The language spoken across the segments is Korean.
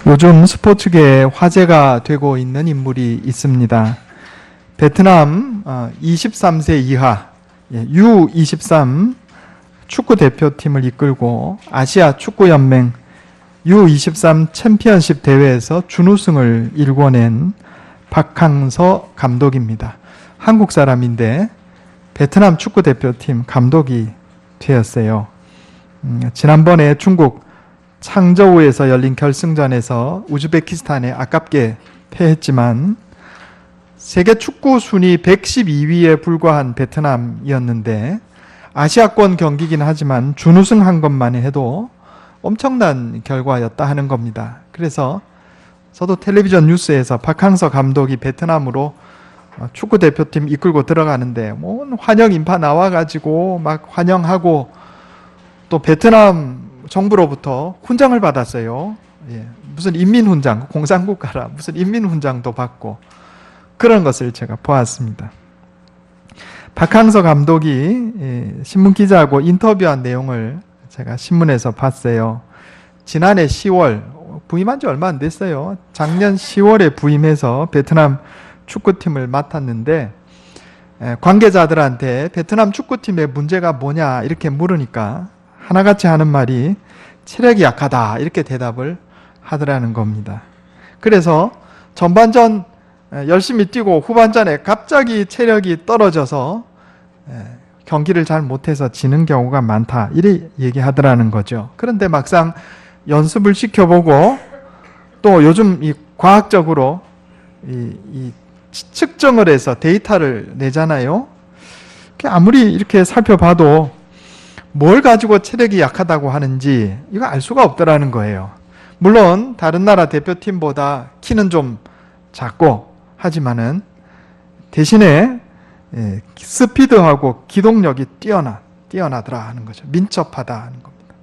요즘 스포츠계에 화제가 되고 있는 인물이 있습니다. 베트남 23세 이하 U23 축구 대표팀을 이끌고 아시아 축구연맹 U23 챔피언십 대회에서 준우승을 일궈낸 박항서 감독입니다. 한국 사람인데 베트남 축구 대표팀 감독이 되었어요. 지난번에 중국 창저우에서 열린 결승전에서 우즈베키스탄에 아깝게 패했지만 세계 축구 순위 112위에 불과한 베트남이었는데 아시아권 경기긴 하지만 준우승한 것만 해도 엄청난 결과였다 하는 겁니다. 그래서 저도 텔레비전 뉴스에서 박항서 감독이 베트남으로 축구 대표팀 이끌고 들어가는데 뭐 환영 인파 나와가지고 막 환영하고 또 베트남 정부로부터 훈장을 받았어요. 무슨 인민훈장, 공산국가라 무슨 인민훈장도 받고 그런 것을 제가 보았습니다. 박항서 감독이 신문기자하고 인터뷰한 내용을 제가 신문에서 봤어요. 지난해 10월, 부임한 지 얼마 안 됐어요. 작년 10월에 부임해서 베트남 축구팀을 맡았는데 관계자들한테 베트남 축구팀의 문제가 뭐냐 이렇게 물으니까 하나같이 하는 말이 체력이 약하다 이렇게 대답을 하더라는 겁니다. 그래서 전반전 열심히 뛰고 후반전에 갑자기 체력이 떨어져서 경기를 잘 못해서 지는 경우가 많다 이렇게 얘기하더라는 거죠. 그런데 막상 연습을 시켜보고 또 요즘 이 과학적으로 이 측정을 해서 데이터를 내잖아요. 아무리 이렇게 살펴봐도 뭘 가지고 체력이 약하다고 하는지 이거 알 수가 없더라는 거예요. 물론 다른 나라 대표팀보다 키는 좀 작고 하지만은 대신에 스피드하고 기동력이 뛰어나더라 하는 거죠. 민첩하다 하는 겁니다.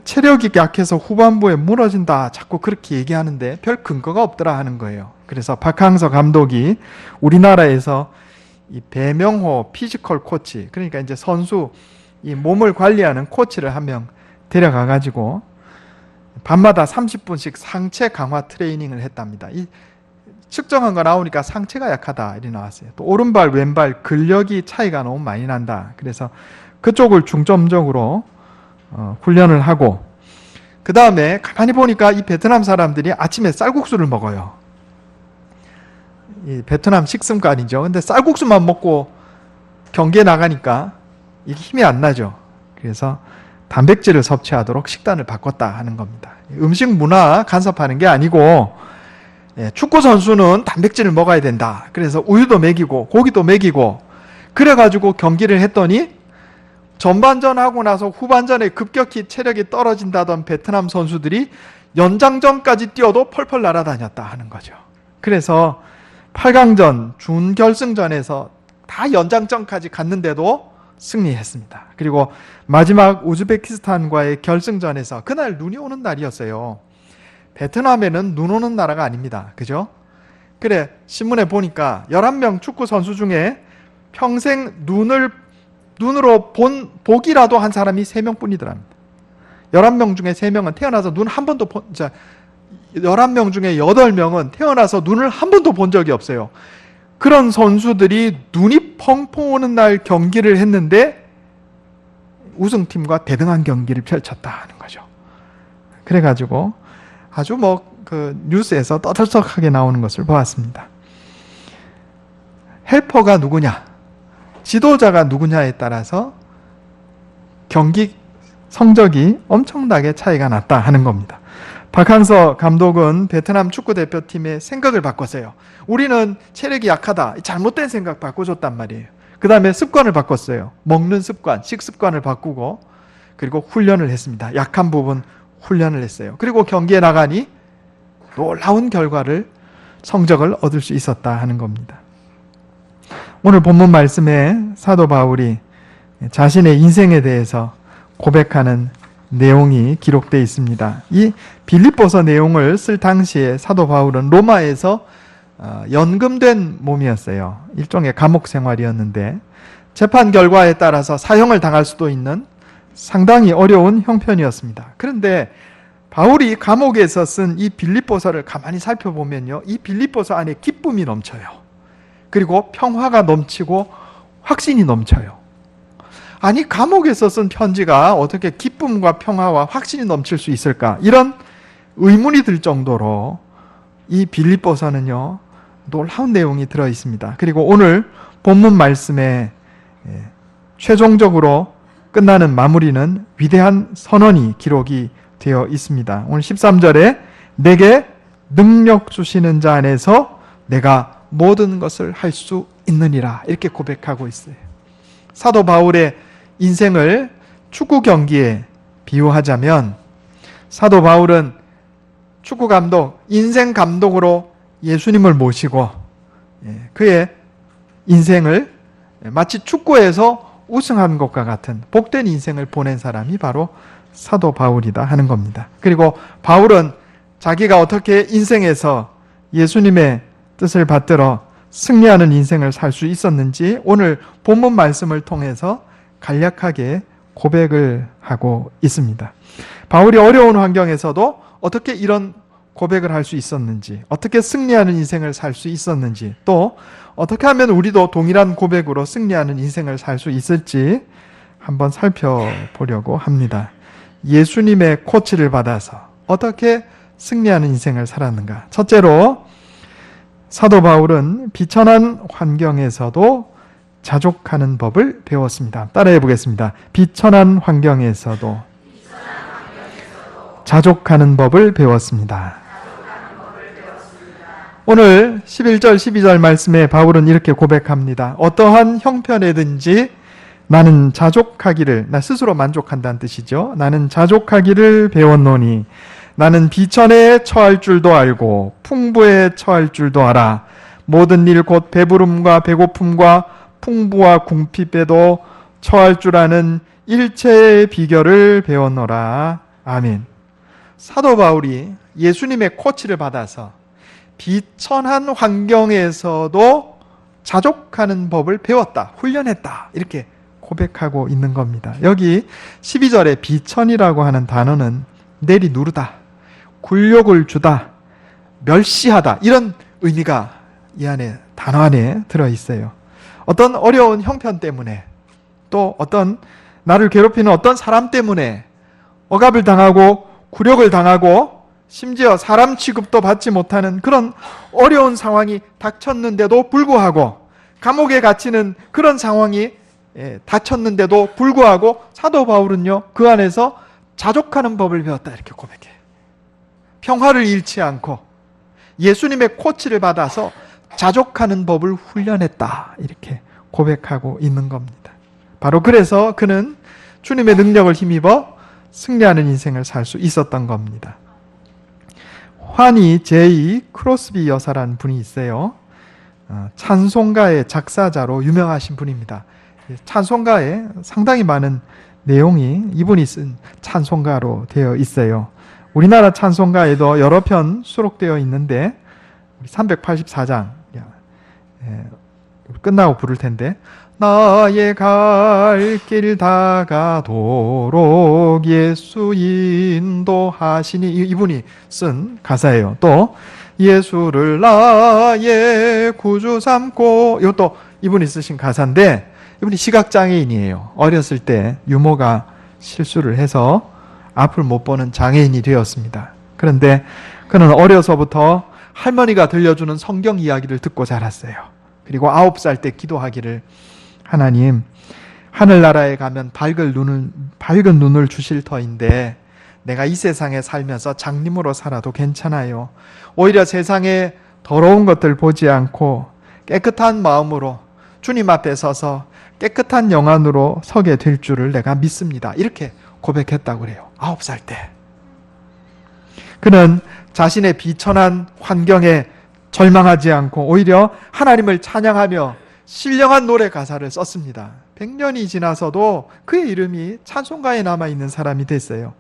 체력이 약해서 후반부에 무너진다 자꾸 그렇게 얘기하는데 별 근거가 없더라 하는 거예요. 그래서 박항서 감독이 우리나라에서 이 배명호 피지컬 코치, 그러니까 이제 선수 이 몸을 관리하는 코치를 한 명 데려가 가지고 밤마다 30분씩 상체 강화 트레이닝을 했답니다. 이 측정한 거 나오니까 상체가 약하다 이렇게 나왔어요. 또 오른발 왼발 근력이 차이가 너무 많이 난다. 그래서 그쪽을 중점적으로 훈련을 하고 그 다음에 가만히 보니까 이 베트남 사람들이 아침에 쌀국수를 먹어요. 이 베트남 식습관이죠. 근데 쌀국수만 먹고 경기에 나가니까 이게 힘이 안 나죠. 그래서 단백질을 섭취하도록 식단을 바꿨다 하는 겁니다. 음식 문화 간섭하는 게 아니고 축구 선수는 단백질을 먹어야 된다. 그래서 우유도 먹이고 고기도 먹이고 그래가지고 경기를 했더니 전반전 하고 나서 후반전에 급격히 체력이 떨어진다던 베트남 선수들이 연장전까지 뛰어도 펄펄 날아다녔다 하는 거죠. 그래서 8강전 준결승전에서 다 연장전까지 갔는데도 승리했습니다. 그리고 마지막 우즈베키스탄과의 결승전에서 그날 눈이 오는 날이었어요. 베트남에는 눈 오는 나라가 아닙니다. 그죠? 그래 신문에 보니까 11명 축구 선수 중에 평생 눈으로 본 복이라도 한 사람이 3명뿐이더랍니다. 11명 중에 3명은 태어나서 눈 한 번도 11명 중에 8명은 태어나서 눈을 한 번도 본 적이 없어요. 그런 선수들이 눈이 펑펑 오는 날 경기를 했는데 우승팀과 대등한 경기를 펼쳤다 하는 거죠. 그래가지고 아주 그 뉴스에서 떠들썩하게 나오는 것을 보았습니다. 헬퍼가 누구냐, 지도자가 누구냐에 따라서 경기 성적이 엄청나게 차이가 났다 하는 겁니다. 박항서 감독은 베트남 축구대표팀의 생각을 바꿨어요. 우리는 체력이 약하다. 잘못된 생각 바꿔줬단 말이에요. 그 다음에 습관을 바꿨어요. 먹는 습관, 식습관을 바꾸고 그리고 훈련을 했습니다. 약한 부분 훈련을 했어요. 그리고 경기에 나가니 놀라운 성적을 얻을 수 있었다 하는 겁니다. 오늘 본문 말씀에 사도 바울이 자신의 인생에 대해서 고백하는 내용이 기록되어 있습니다. 이 빌립보서 내용을 쓸 당시에 사도 바울은 로마에서 연금된 몸이었어요. 일종의 감옥 생활이었는데 재판 결과에 따라서 사형을 당할 수도 있는 상당히 어려운 형편이었습니다. 그런데 바울이 감옥에서 쓴 이 빌립보서를 가만히 살펴보면요, 이 빌립보서 안에 기쁨이 넘쳐요. 그리고 평화가 넘치고 확신이 넘쳐요. 아니, 감옥에서 쓴 편지가 어떻게 기쁨과 평화와 확신이 넘칠 수 있을까? 이런 의문이 들 정도로 이 빌립보서는요, 놀라운 내용이 들어 있습니다. 그리고 오늘 본문 말씀에 최종적으로 끝나는 마무리는 위대한 선언이 기록이 되어 있습니다. 오늘 13절에 내게 능력 주시는 자 안에서 내가 모든 것을 할 수 있느니라, 이렇게 고백하고 있어요. 사도 바울의 인생을 축구 경기에 비유하자면 사도 바울은 축구 감독, 인생 감독으로 예수님을 모시고 그의 인생을 마치 축구에서 우승한 것과 같은 복된 인생을 보낸 사람이 바로 사도 바울이다 하는 겁니다. 그리고 바울은 자기가 어떻게 인생에서 예수님의 뜻을 받들어 승리하는 인생을 살 수 있었는지 오늘 본문 말씀을 통해서 간략하게 고백을 하고 있습니다. 바울이 어려운 환경에서도 어떻게 이런 고백을 할 수 있었는지, 어떻게 승리하는 인생을 살 수 있었는지, 또 어떻게 하면 우리도 동일한 고백으로 승리하는 인생을 살 수 있을지 한번 살펴보려고 합니다. 예수님의 코치를 받아서 어떻게 승리하는 인생을 살았는가? 첫째로 사도 바울은 비천한 환경에서도 자족하는 법을 배웠습니다. 따라해 보겠습니다. 비천한 환경에서도 자족하는 법을 배웠습니다. 오늘 11절 12절 말씀에 바울은 이렇게 고백합니다. 어떠한 형편에든지 나는 자족하기를, 나 스스로 만족한다는 뜻이죠. 나는 자족하기를 배웠노니 나는 비천에 처할 줄도 알고 풍부에 처할 줄도 알아. 모든 일 곧 배부름과 배고픔과 풍부와 궁핍에도 처할 줄 아는 일체의 비결을 배웠노라. 아멘. 사도 바울이 예수님의 코치를 받아서 비천한 환경에서도 자족하는 법을 배웠다, 훈련했다, 이렇게 고백하고 있는 겁니다. 여기 12절에 비천이라고 하는 단어는 내리누르다, 굴욕을 주다, 멸시하다, 이런 의미가 이 안에, 단어 안에 들어있어요. 어떤 어려운 형편 때문에, 또 어떤 나를 괴롭히는 어떤 사람 때문에 억압을 당하고 굴욕을 당하고 심지어 사람 취급도 받지 못하는 그런 어려운 상황이 닥쳤는데도 불구하고, 감옥에 갇히는 그런 상황이 닥쳤는데도 불구하고 사도 바울은요, 그 안에서 자족하는 법을 배웠다, 이렇게 고백해요. 평화를 잃지 않고 예수님의 코치를 받아서 자족하는 법을 훈련했다, 이렇게 고백하고 있는 겁니다. 바로 그래서 그는 주님의 능력을 힘입어 승리하는 인생을 살 수 있었던 겁니다. 환희 제2 크로스비 여사라는 분이 있어요. 찬송가의 작사자로 유명하신 분입니다. 찬송가에 상당히 많은 내용이 이분이 쓴 찬송가로 되어 있어요. 우리나라 찬송가에도 여러 편 수록되어 있는데 384장 끝나고 부를 텐데, 나의 갈 길 다가도록 예수 인도하시니, 이분이 쓴 가사예요. 또 예수를 나의 구주 삼고, 이것도 이분이 쓰신 가사인데, 이분이 시각장애인이에요. 어렸을 때 유모가 실수를 해서 앞을 못 보는 장애인이 되었습니다. 그런데 그는 어려서부터 할머니가 들려주는 성경 이야기를 듣고 자랐어요. 그리고 9살 때 기도하기를, 하나님, 하늘나라에 가면 밝은 눈을 주실 터인데 내가 이 세상에 살면서 장님으로 살아도 괜찮아요. 오히려 세상에 더러운 것들 보지 않고 깨끗한 마음으로 주님 앞에 서서 깨끗한 영안으로 서게 될 줄을 내가 믿습니다. 이렇게 고백했다고 그래요. 9살 때. 그는 자신의 비천한 환경에 절망하지 않고 오히려 하나님을 찬양하며 신령한 노래 가사를 썼습니다. 100년이 지나서도 그의 이름이 찬송가에 남아있는 사람이 됐어요.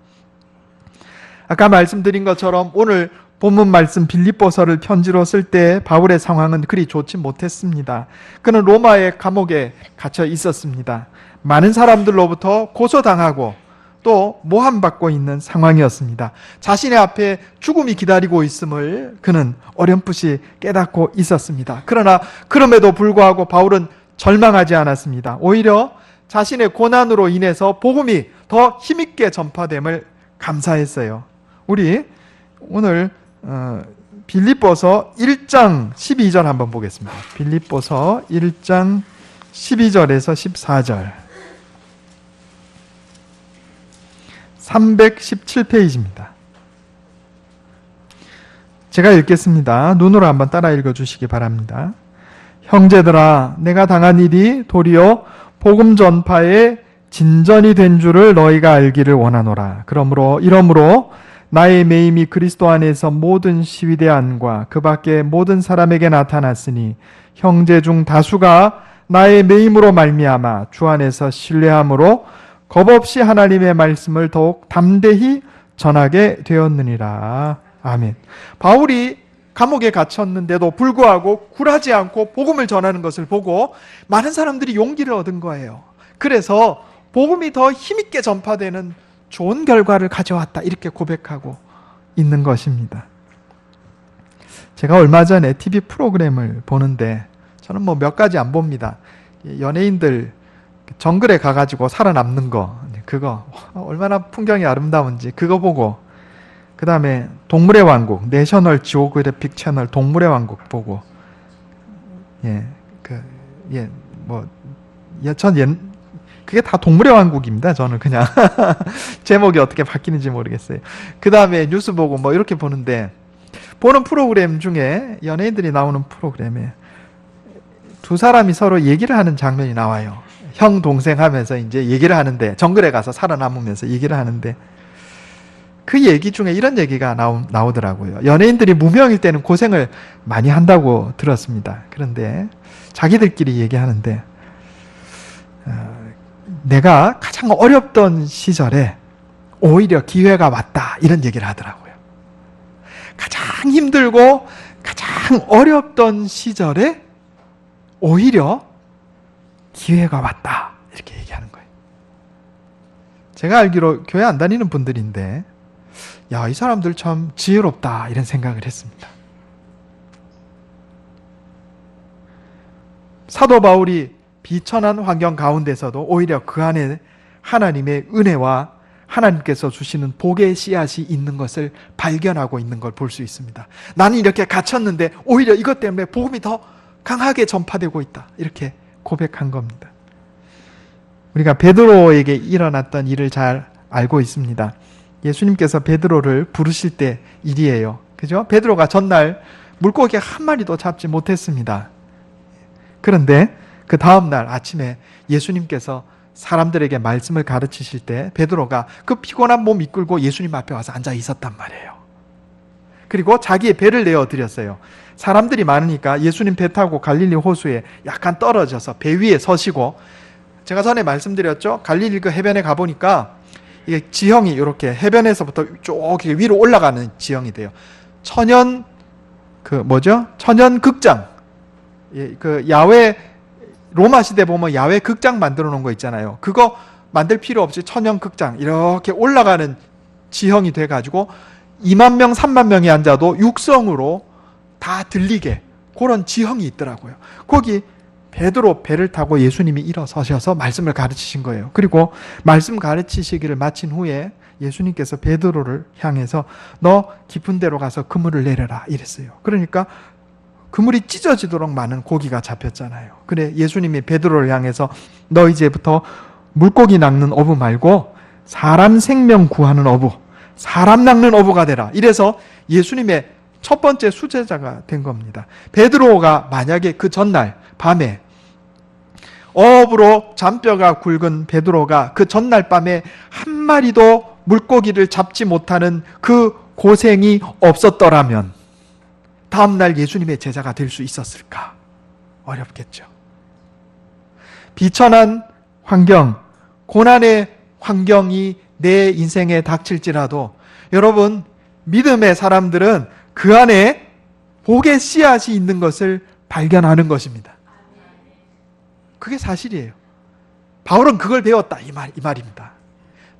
아까 말씀드린 것처럼 오늘 본문 말씀 빌립보서를 편지로 쓸 때 바울의 상황은 그리 좋지 못했습니다. 그는 로마의 감옥에 갇혀 있었습니다. 많은 사람들로부터 고소당하고 또 모함받고 있는 상황이었습니다. 자신의 앞에 죽음이 기다리고 있음을 그는 어렴풋이 깨닫고 있었습니다. 그러나 그럼에도 불구하고 바울은 절망하지 않았습니다. 오히려 자신의 고난으로 인해서 복음이 더 힘있게 전파됨을 감사했어요. 우리 오늘 빌립보서 1장 12절 한번 보겠습니다. 빌립보서 1장 12절에서 14절 317페이지입니다. 제가 읽겠습니다. 눈으로 한번 따라 읽어주시기 바랍니다. 형제들아, 내가 당한 일이 도리어 복음 전파에 진전이 된 줄을 너희가 알기를 원하노라. 이러므로 나의 매임이 그리스도 안에서 모든 시위대 안과 그 밖에 모든 사람에게 나타났으니 형제 중 다수가 나의 매임으로 말미암아 주 안에서 신뢰함으로 겁없이 하나님의 말씀을 더욱 담대히 전하게 되었느니라. 아멘. 바울이 감옥에 갇혔는데도 불구하고 굴하지 않고 복음을 전하는 것을 보고 많은 사람들이 용기를 얻은 거예요. 그래서 복음이 더 힘있게 전파되는 좋은 결과를 가져왔다, 이렇게 고백하고 있는 것입니다. 제가 얼마 전에 TV 프로그램을 보는데 저는 뭐 몇 가지 안 봅니다. 연예인들 정글에 가가지고 살아남는 거, 그거 얼마나 풍경이 아름다운지 그거 보고, 그 다음에 동물의 왕국, 내셔널 지오그래픽 채널 동물의 왕국 보고, 그게 다 동물의 왕국입니다. 저는 그냥 제목이 어떻게 바뀌는지 모르겠어요. 그 다음에 뉴스 보고 뭐 이렇게 보는데, 보는 프로그램 중에 연예인들이 나오는 프로그램에 두 사람이 서로 얘기를 하는 장면이 나와요. 형 동생 하면서 이제 얘기를 하는데, 정글에 가서 살아남으면서 얘기를 하는데, 그 얘기 중에 이런 얘기가 나오더라고요. 연예인들이 무명일 때는 고생을 많이 한다고 들었습니다. 그런데 자기들끼리 얘기하는데, 내가 가장 어렵던 시절에 오히려 기회가 왔다, 이런 얘기를 하더라고요. 가장 힘들고 가장 어렵던 시절에 오히려 기회가 왔다, 이렇게 얘기하는 거예요. 제가 알기로 교회 안 다니는 분들인데, 야, 이 사람들 참 지혜롭다, 이런 생각을 했습니다. 사도 바울이 비천한 환경 가운데서도 오히려 그 안에 하나님의 은혜와 하나님께서 주시는 복의 씨앗이 있는 것을 발견하고 있는 걸 볼 수 있습니다. 나는 이렇게 갇혔는데 오히려 이것 때문에 복음이 더 강하게 전파되고 있다, 이렇게 고백한 겁니다. 우리가 베드로에게 일어났던 일을 잘 알고 있습니다. 예수님께서 베드로를 부르실 때 일이에요. 그죠? 베드로가 전날 물고기 한 마리도 잡지 못했습니다. 그런데 그 다음날 아침에 예수님께서 사람들에게 말씀을 가르치실 때 베드로가 그 피곤한 몸 이끌고 예수님 앞에 와서 앉아 있었단 말이에요. 그리고 자기의 배를 내어드렸어요. 사람들이 많으니까 예수님 배 타고 갈릴리 호수에 약간 떨어져서 배 위에 서시고, 제가 전에 말씀드렸죠? 갈릴리 그 해변에 가보니까 이게 지형이 이렇게 해변에서부터 쭉 위로 올라가는 지형이 돼요. 천연 극장. 그 야외, 로마 시대 보면 야외 극장 만들어 놓은 거 있잖아요. 그거 만들 필요 없이 천연 극장, 이렇게 올라가는 지형이 돼가지고 2만 명, 3만 명이 앉아도 육성으로 다 들리게 그런 지형이 있더라고요. 거기 베드로 배를 타고 예수님이 일어서셔서 말씀을 가르치신 거예요. 그리고 말씀 가르치시기를 마친 후에 예수님께서 베드로를 향해서 너 깊은 데로 가서 그물을 내려라, 이랬어요. 그러니까 그물이 찢어지도록 많은 고기가 잡혔잖아요. 그래 예수님이 베드로를 향해서 너 이제부터 물고기 낚는 어부 말고 사람 생명 구하는 어부, 사람 낚는 어부가 되라, 이래서 예수님의 첫 번째 수제자가 된 겁니다. 베드로가 만약에 그 전날 밤에 어업으로 잔뼈가 굵은 베드로가 그 전날 밤에 한 마리도 물고기를 잡지 못하는 그 고생이 없었더라면 다음날 예수님의 제자가 될 수 있었을까? 어렵겠죠. 비천한 환경, 고난의 환경이 내 인생에 닥칠지라도 여러분, 믿음의 사람들은 그 안에 복의 씨앗이 있는 것을 발견하는 것입니다. 그게 사실이에요. 바울은 그걸 배웠다, 이 말입니다.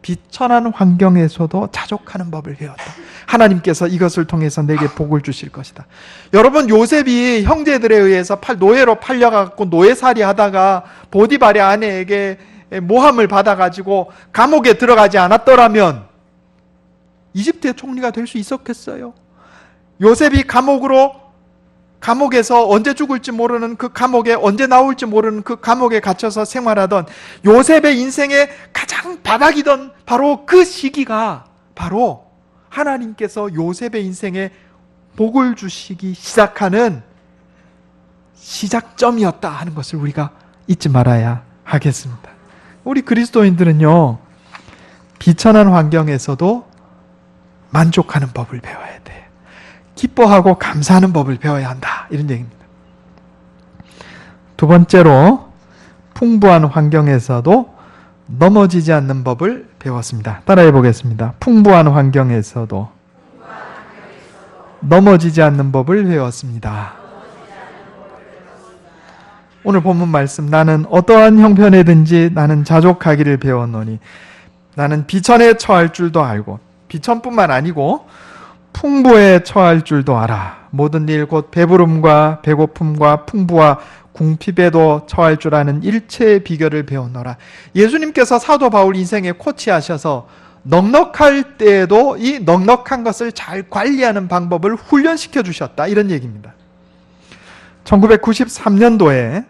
비천한 환경에서도 자족하는 법을 배웠다. 하나님께서 이것을 통해서 내게 복을 주실 것이다. 여러분, 요셉이 형제들에 의해서 노예로 팔려가고 노예살이 하다가 보디발의 아내에게 모함을 받아가지고 감옥에 들어가지 않았더라면 이집트의 총리가 될 수 있었겠어요? 요셉이 감옥에서 언제 죽을지 모르는 그 감옥에, 언제 나올지 모르는 그 감옥에 갇혀서 생활하던 요셉의 인생의 가장 바닥이던 바로 그 시기가 바로 하나님께서 요셉의 인생에 복을 주시기 시작하는 시작점이었다 하는 것을 우리가 잊지 말아야 하겠습니다. 우리 그리스도인들은요, 비천한 환경에서도 만족하는 법을 배워야 돼. 기뻐하고 감사하는 법을 배워야 한다. 이런 얘기입니다. 두 번째로, 풍부한 환경에서도 넘어지지 않는 법을 배웠습니다. 따라해 보겠습니다. 풍부한 환경에서도 넘어지지 않는 법을 배웠습니다. 오늘 본문 말씀, 나는 어떠한 형편에든지 나는 자족하기를 배웠노니, 나는 비천에 처할 줄도 알고, 비천뿐만 아니고 풍부에 처할 줄도 알아. 모든 일 곧 배부름과 배고픔과 풍부와 궁핍에도 처할 줄 아는 일체의 비결을 배웠노라. 예수님께서 사도 바울 인생에 코치하셔서 넉넉할 때에도 이 넉넉한 것을 잘 관리하는 방법을 훈련시켜 주셨다. 이런 얘기입니다. 1993년도에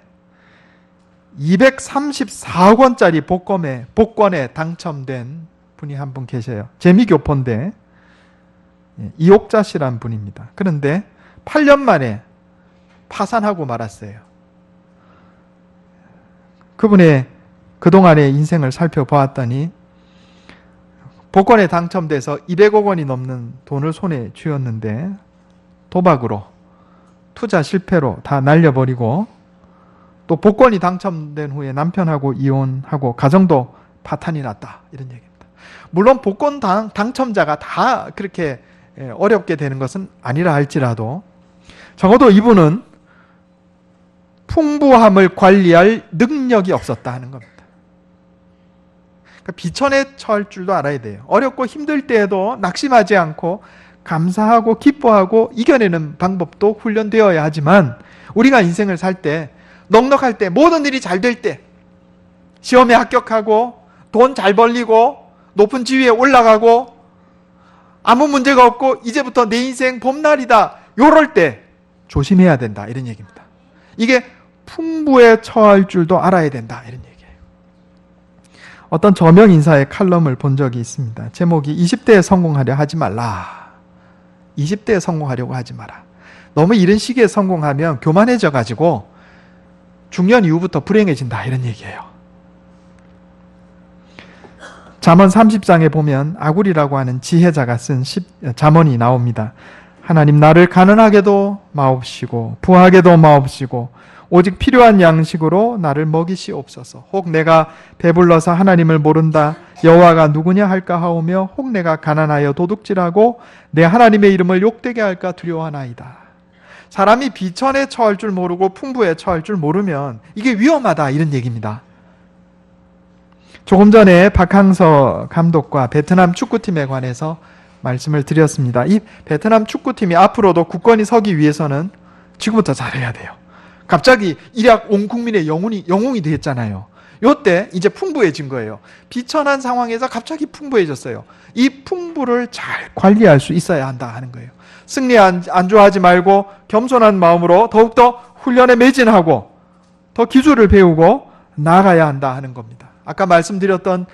234억 원짜리 복권에 당첨된 분이 한 분 계셔요. 재미교포인데 이옥자 씨란 분입니다. 그런데 8년 만에 파산하고 말았어요. 그분의 그동안의 인생을 살펴보았더니 복권에 당첨돼서 200억 원이 넘는 돈을 손에 쥐었는데 도박으로, 투자 실패로 다 날려버리고, 또 복권이 당첨된 후에 남편하고 이혼하고 가정도 파탄이 났다. 이런 얘기입니다. 물론 복권 당첨자가 다 그렇게 어렵게 되는 것은 아니라 할지라도 적어도 이분은 풍부함을 관리할 능력이 없었다 하는 겁니다. 그러니까 비천에 처할 줄도 알아야 돼요. 어렵고 힘들 때에도 낙심하지 않고 감사하고 기뻐하고 이겨내는 방법도 훈련되어야 하지만, 우리가 인생을 살 때, 넉넉할 때, 모든 일이 잘 될 때, 시험에 합격하고 돈 잘 벌리고 높은 지위에 올라가고 아무 문제가 없고 이제부터 내 인생 봄날이다, 요럴 때 조심해야 된다. 이런 얘기입니다. 이게 풍부에 처할 줄도 알아야 된다. 이런 얘기예요. 어떤 저명 인사의 칼럼을 본 적이 있습니다. 제목이 20대에 성공하려 하지 말라. 20대에 성공하려고 하지 마라. 너무 이른 시기에 성공하면 교만해져 가지고 중년 이후부터 불행해진다. 이런 얘기예요. 잠언 30장에 보면 아굴이라고 하는 지혜자가 쓴 잠언이 나옵니다. 하나님, 나를 가난하게도 마옵시고 부하게도 마옵시고 오직 필요한 양식으로 나를 먹이시옵소서. 혹 내가 배불러서 하나님을 모른다, 여호와가 누구냐 할까 하오며, 혹 내가 가난하여 도둑질하고 내 하나님의 이름을 욕되게 할까 두려워하나이다. 사람이 비천에 처할 줄 모르고 풍부에 처할 줄 모르면 이게 위험하다. 이런 얘기입니다. 조금 전에 박항서 감독과 베트남 축구팀에 관해서 말씀을 드렸습니다. 이 베트남 축구팀이 앞으로도 굳건히 서기 위해서는 지금부터 잘해야 돼요. 갑자기 일약 온 국민의 영웅이 됐잖아요. 요때 이제 풍부해진 거예요. 비천한 상황에서 갑자기 풍부해졌어요. 이 풍부를 잘 관리할 수 있어야 한다 하는 거예요. 승리 안주하지 말고 겸손한 마음으로 더욱더 훈련에 매진하고 더 기술을 배우고 나아가야 한다 하는 겁니다. 아까 말씀드렸던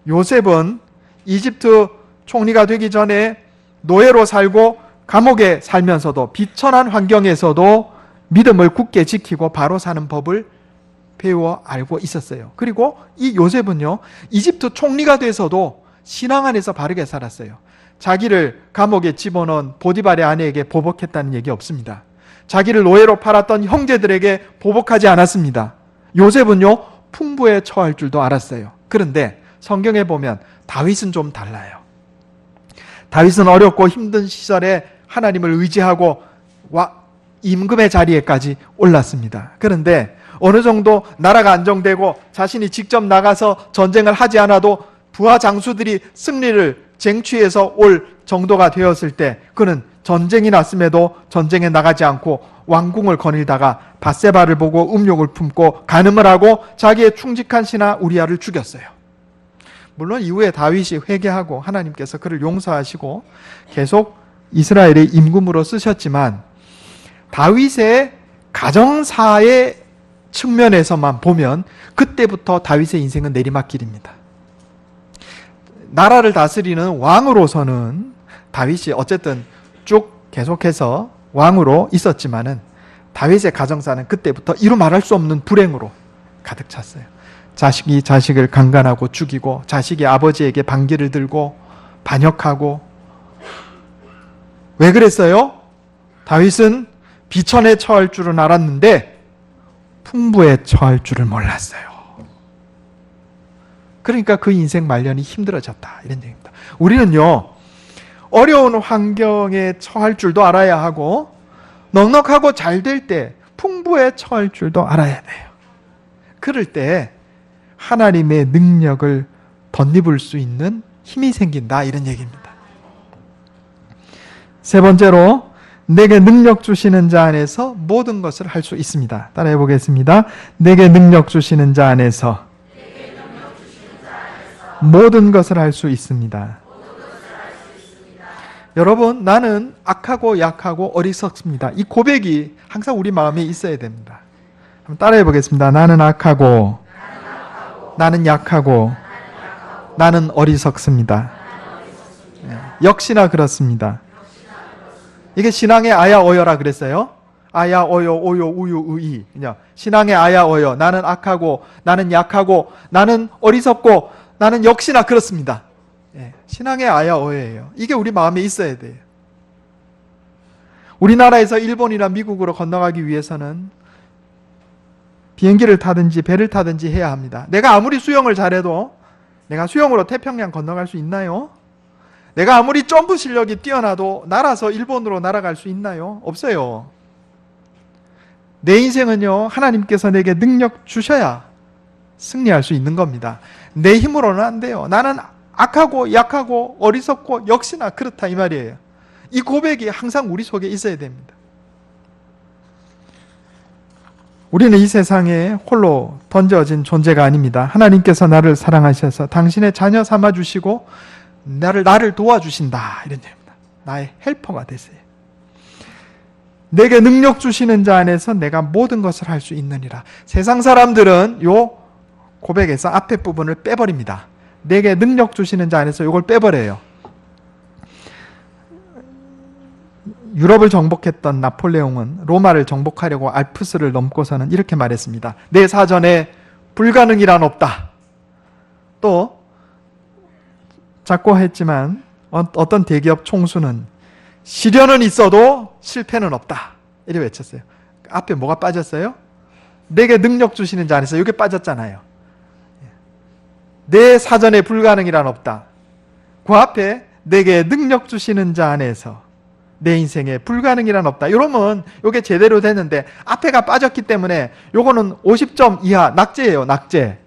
요셉은 이집트 총리가 되기 전에 노예로 살고 감옥에 살면서도 비천한 환경에서도 믿음을 굳게 지키고 바로 사는 법을 배워 알고 있었어요. 그리고 이 요셉은요, 이집트 총리가 돼서도 신앙 안에서 바르게 살았어요. 자기를 감옥에 집어넣은 보디발의 아내에게 보복했다는 얘기 없습니다. 자기를 노예로 팔았던 형제들에게 보복하지 않았습니다. 요셉은요, 풍부에 처할 줄도 알았어요. 그런데 성경에 보면 다윗은 좀 달라요. 다윗은 어렵고 힘든 시절에 하나님을 의지하고 임금의 자리에까지 올랐습니다. 그런데 어느 정도 나라가 안정되고 자신이 직접 나가서 전쟁을 하지 않아도 부하 장수들이 승리를 쟁취해서 올 정도가 되었을 때 그는 전쟁이 났음에도 전쟁에 나가지 않고 왕궁을 거닐다가 밧세바를 보고 음욕을 품고 간음을 하고 자기의 충직한 신하 우리아를 죽였어요. 물론 이후에 다윗이 회개하고 하나님께서 그를 용서하시고 계속 이스라엘의 임금으로 쓰셨지만 다윗의 가정사의 측면에서만 보면 그때부터 다윗의 인생은 내리막길입니다. 나라를 다스리는 왕으로서는 다윗이 어쨌든 쭉 계속해서 왕으로 있었지만은 다윗의 가정사는 그때부터 이루 말할 수 없는 불행으로 가득 찼어요. 자식이 자식을 강간하고 죽이고 자식이 아버지에게 반기를 들고 반역하고. 왜 그랬어요? 다윗은 비천에 처할 줄은 알았는데 풍부에 처할 줄을 몰랐어요. 그러니까 그 인생 말년이 힘들어졌다 이런 얘기입니다. 우리는요 어려운 환경에 처할 줄도 알아야 하고 넉넉하고 잘 될 때 풍부에 처할 줄도 알아야 돼요. 그럴 때 하나님의 능력을 덧입을 수 있는 힘이 생긴다 이런 얘기입니다. 세 번째로 내게 능력 주시는 자 안에서 모든 것을 할 수 있습니다. 따라해 보겠습니다. 내게 능력 주시는 자 안에서 모든 것을 할 수 있습니다. 여러분, 나는 악하고 약하고 어리석습니다. 이 고백이 항상 우리 마음에 있어야 됩니다. 한번 따라해 보겠습니다. 나는 악하고, 나는 약하고, 나는 어리석습니다. 역시나 그렇습니다. 이게 신앙의 아야 어여라 그랬어요. 아야 어여 오요 우유 의이. 그냥 신앙의 아야 어여. 나는 악하고, 나는 약하고, 나는 어리석고, 나는 역시나 그렇습니다. 신앙의 아야 어여예요. 이게 우리 마음에 있어야 돼요. 우리나라에서 일본이나 미국으로 건너가기 위해서는 비행기를 타든지 배를 타든지 해야 합니다. 내가 아무리 수영을 잘해도 내가 수영으로 태평양 건너갈 수 있나요? 내가 아무리 점프 실력이 뛰어나도 날아서 일본으로 날아갈 수 있나요? 없어요. 내 인생은요, 하나님께서 내게 능력 주셔야 승리할 수 있는 겁니다. 내 힘으로는 안 돼요. 나는 악하고 약하고 어리석고 역시나 그렇다 이 말이에요. 이 고백이 항상 우리 속에 있어야 됩니다. 우리는 이 세상에 홀로 던져진 존재가 아닙니다. 하나님께서 나를 사랑하셔서 당신의 자녀 삼아주시고 나를 도와주신다 이런 얘기입니다. 나의 헬퍼가 되세요. 내게 능력 주시는 자 안에서 내가 모든 것을 할 수 있느니라. 세상 사람들은 요 고백에서 앞에 부분을 빼버립니다. 내게 능력 주시는 자 안에서 이걸 빼버려요. 유럽을 정복했던 나폴레옹은 로마를 정복하려고 알프스를 넘고서는 이렇게 말했습니다. 내 사전에 불가능이란 없다. 또 작고 했지만 어떤 대기업 총수는 시련은 있어도 실패는 없다. 이렇게 외쳤어요. 앞에 뭐가 빠졌어요? 내게 능력 주시는 자 안에서 이게 빠졌잖아요. 내 사전에 불가능이란 없다. 그 앞에 내게 능력 주시는 자 안에서 내 인생에 불가능이란 없다. 이러면 이게 제대로 됐는데 앞에가 빠졌기 때문에 요거는 50점 이하 낙제예요. 낙제.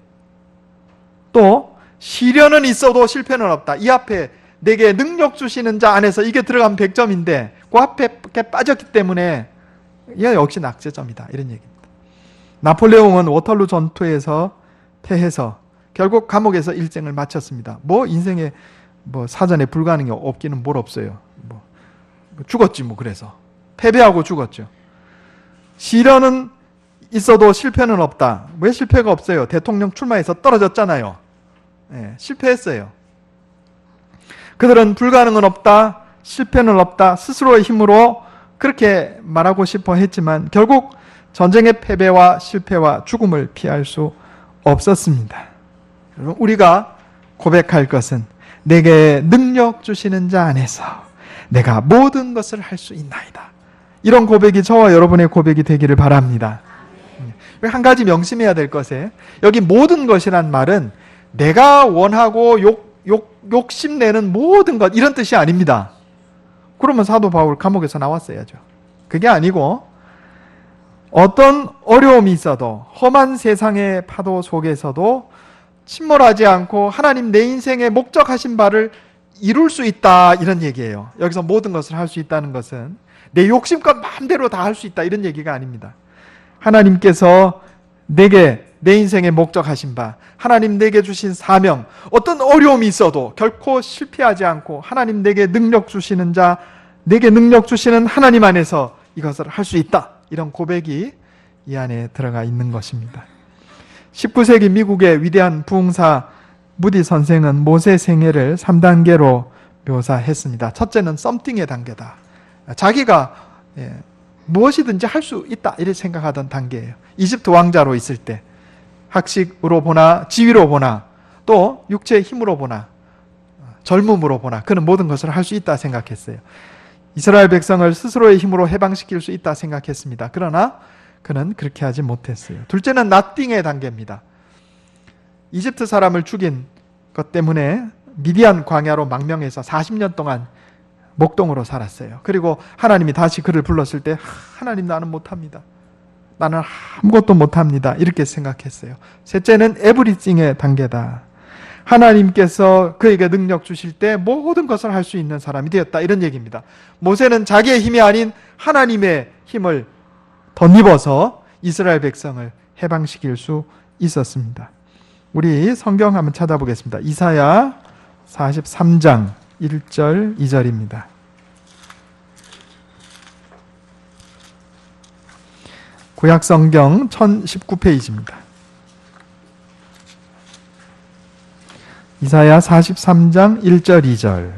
또 시련은 있어도 실패는 없다. 이 앞에 내게 능력 주시는 자 안에서 이게 들어가면 100점인데 그 앞에 빠졌기 때문에 이게 역시 낙제점이다. 이런 얘기입니다. 나폴레옹은 워털루 전투에서 패해서 결국 감옥에서 일생을 마쳤습니다. 뭐 인생에 뭐 사전에 불가능이 없기는 뭘 없어요. 뭐 죽었지 뭐. 그래서 패배하고 죽었죠. 시련은 있어도 실패는 없다. 왜 실패가 없어요? 대통령 출마해서 떨어졌잖아요. 실패했어요. 그들은 불가능은 없다, 실패는 없다, 스스로의 힘으로 그렇게 말하고 싶어 했지만 결국 전쟁의 패배와 실패와 죽음을 피할 수 없었습니다. 우리가 고백할 것은 내게 능력 주시는 자 안에서 내가 모든 것을 할 수 있나이다. 이런 고백이 저와 여러분의 고백이 되기를 바랍니다. 한 가지 명심해야 될 것에 여기 모든 것이란 말은 내가 원하고 욕심내는 모든 것 이런 뜻이 아닙니다. 그러면 사도 바울 감옥에서 나왔어야죠. 그게 아니고 어떤 어려움이 있어도 험한 세상의 파도 속에서도 침몰하지 않고 하나님 내 인생에 목적하신 바를 이룰 수 있다, 이런 얘기예요. 여기서 모든 것을 할 수 있다는 것은 내 욕심껏 마음대로 다 할 수 있다, 이런 얘기가 아닙니다. 하나님께서 내게 내 인생에 목적하신 바, 하나님 내게 주신 사명, 어떤 어려움이 있어도 결코 실패하지 않고 하나님 내게 능력 주시는 자, 내게 능력 주시는 하나님 안에서 이것을 할 수 있다, 이런 고백이 이 안에 들어가 있는 것입니다. 19세기 미국의 위대한 부흥사 무디 선생은 모세 생애를 3단계로 묘사했습니다. 첫째는 썸띵의 단계다. 자기가 무엇이든지 할 수 있다, 이렇게 생각하던 단계예요. 이집트 왕자로 있을 때 학식으로 보나 지위로 보나 또 육체의 힘으로 보나 젊음으로 보나 그는 모든 것을 할 수 있다 생각했어요. 이스라엘 백성을 스스로의 힘으로 해방시킬 수 있다 생각했습니다. 그러나 그는 그렇게 하지 못했어요. 둘째는 나띵의 단계입니다. 이집트 사람을 죽인 것 때문에 미디안 광야로 망명해서 40년 동안 목동으로 살았어요. 그리고 하나님이 다시 그를 불렀을 때 하나님, 나는 못합니다. 나는 아무것도 못합니다, 이렇게 생각했어요. 셋째는 에브리띵의 단계다. 하나님께서 그에게 능력 주실 때 모든 것을 할 수 있는 사람이 되었다, 이런 얘기입니다. 모세는 자기의 힘이 아닌 하나님의 힘을 덧입어서 이스라엘 백성을 해방시킬 수 있었습니다. 우리 성경 한번 찾아보겠습니다. 이사야 43장 1절 2절입니다. 구약성경 1019페이지입니다. 이사야 43장 1절 2절.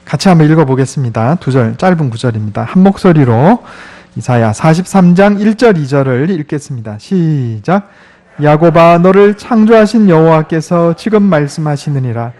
같이 한번 읽어보겠습니다. 두 절, 짧은 구절입니다. 한 목소리로 이사야 43장 1절 2절을 읽겠습니다. 시작. 야곱아, 너를 창조하신 여호와께서 지금 말씀하시느니라.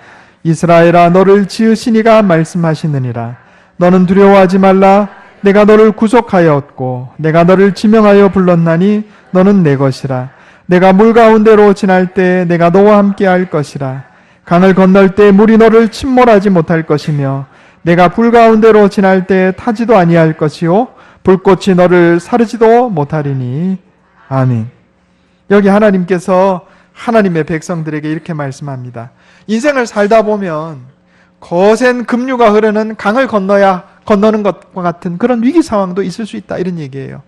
이스라엘아, 너를 지으신 이가 말씀하시느니라. 너는 두려워하지 말라. 내가 너를 구속하였고 내가 너를 지명하여 불렀나니 너는 내 것이라. 내가 물 가운데로 지날 때 내가 너와 함께 할 것이라. 강을 건널 때 물이 너를 침몰하지 못할 것이며 내가 불 가운데로 지날 때 타지도 아니할 것이요 불꽃이 너를 사르지도 못하리니. 아멘. 여기 하나님께서 하나님의 백성들에게 이렇게 말씀합니다. 인생을 살다 보면 거센 급류가 흐르는 강을 건너는 것과 같은 그런 위기 상황도 있을 수 있다, 이런 얘기예요.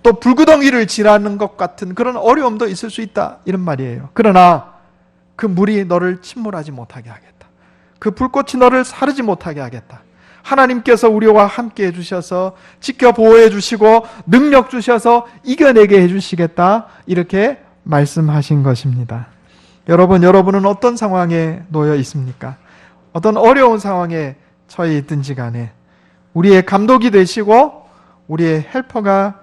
또 불구덩이를 지나는 것 같은 그런 어려움도 있을 수 있다, 이런 말이에요. 그러나 그 물이 너를 침몰하지 못하게 하겠다. 그 불꽃이 너를 사르지 못하게 하겠다. 하나님께서 우리와 함께 해주셔서 지켜 보호해 주시고 능력 주셔서 이겨내게 해주시겠다, 이렇게 말씀하신 것입니다. 여러분은 어떤 상황에 놓여 있습니까? 어떤 어려운 상황에 처해 있든지 간에 우리의 감독이 되시고 우리의 헬퍼가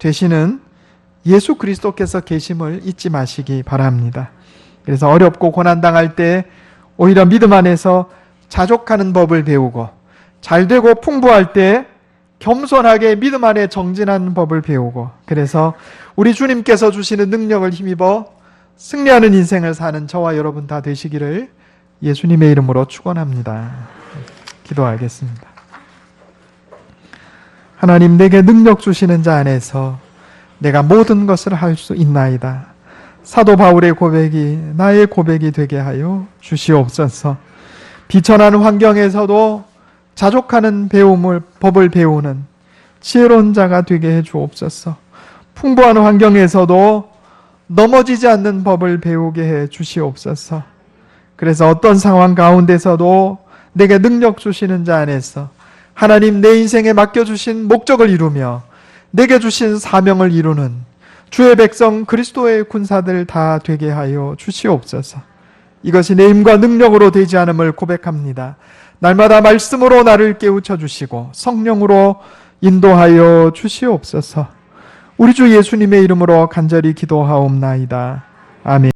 되시는 예수 그리스도께서 계심을 잊지 마시기 바랍니다. 그래서 어렵고 고난당할 때 오히려 믿음 안에서 자족하는 법을 배우고, 잘되고 풍부할 때 겸손하게 믿음 안에 정진하는 법을 배우고, 그래서 우리 주님께서 주시는 능력을 힘입어 승리하는 인생을 사는 저와 여러분 다 되시기를 예수님의 이름으로 축원합니다. 기도하겠습니다. 하나님, 내게 능력 주시는 자 안에서 내가 모든 것을 할 수 있나이다. 사도 바울의 고백이 나의 고백이 되게 하여 주시옵소서. 비천한 환경에서도 자족하는 법을 배우는 지혜로운 자가 되게 해 주옵소서. 풍부한 환경에서도 넘어지지 않는 법을 배우게 해 주시옵소서. 그래서 어떤 상황 가운데서도 내게 능력 주시는 자 안에서 하나님 내 인생에 맡겨주신 목적을 이루며 내게 주신 사명을 이루는 주의 백성 그리스도의 군사들 다 되게 하여 주시옵소서. 이것이 내 힘과 능력으로 되지 않음을 고백합니다. 날마다 말씀으로 나를 깨우쳐 주시고 성령으로 인도하여 주시옵소서. 우리 주 예수님의 이름으로 간절히 기도하옵나이다. 아멘.